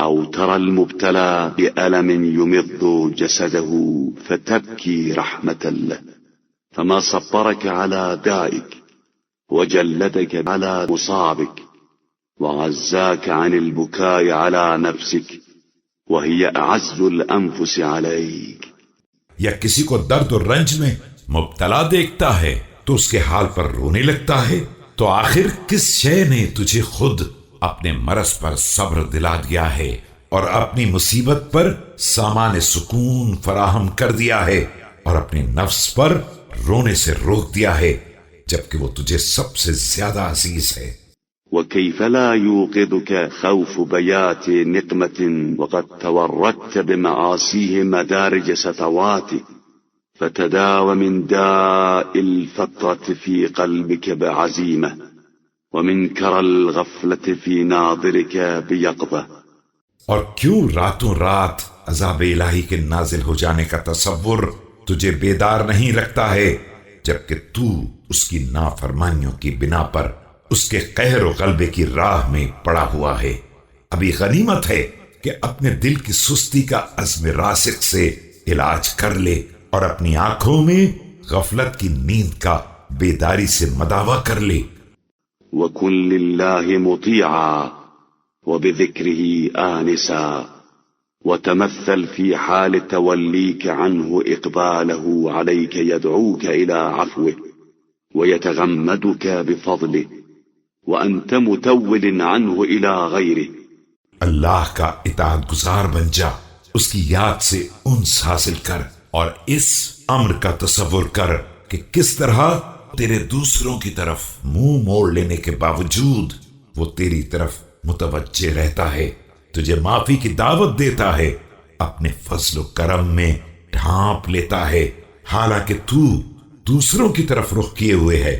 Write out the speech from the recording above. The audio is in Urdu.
أو ترى المبتلى بألم يمض جسده فتبكي رحمة له، فما صبرك على دائك وجلدك على مصابك وعزاك عن البكاء على نفسك وهي أعز الأنفس عليك. یا کسی کو درد و رنج میں مبتلا دیکھتا ہے تو اس کے حال پر رونے لگتا ہے، تو آخر کس شے نے تجھے خود اپنے مرض پر صبر دلا دیا ہے اور اپنی مصیبت پر سامان سکون فراہم کر دیا ہے اور اپنے نفس پر رونے سے روک دیا ہے جبکہ وہ تجھے سب سے زیادہ عزیز ہے. وكيف لا يوقظك خوف بيات نقمة وقد توردت بمعاصيه مدارج سطواته، فتداوى من داء الفترة في قلبك بعزيمة ومن كرى الغفلة في ناظرك بيقظة. اور کیوں راتوں رات عذاب الہی کے نازل ہو جانے کا تصور تجھے بیدار نہیں رکھتا ہے جبکہ تو اس کی نافرمانیوں کی بنا پر اس کے قہر و غلبے کی راہ میں پڑا ہوا ہے. ابھی غنیمت ہے کہ اپنے دل کی سستی کا عزم راسخ سے علاج کر لے اور اپنی آنکھوں میں غفلت کی نیند کا بیداری سے مداوع کر لے. وَكُن لِلَّهِ مُطِيعًا وَبِذِكْرِهِ آنِسًا وَتَمَثَّلْ فِي حَالِ تَوَلِّيكَ عَنْهُ إِقْبَالَهُ عَلَيْكَ يَدْعُوكَ إِلَى عَفْوِهِ وَيَتَغَمَّدُكَ بِفَضْلِهِ وَأَنْتَ مُتَوِّلٍ عَنْهُ إِلَى غَيْرِهِ. اللہ کا اطاعت گزار بن جا، اس کی یاد سے انس حاصل کر اور اس امر کا تصور کر کہ کس طرح تیرے دوسروں کی طرف منہ موڑ لینے کے باوجود وہ تیری طرف متوجہ رہتا ہے، تجھے معافی کی دعوت دیتا ہے، اپنے فضل و کرم میں ڈھانپ لیتا ہے حالانکہ تو دوسروں کی طرف رخ کیے ہوئے ہے.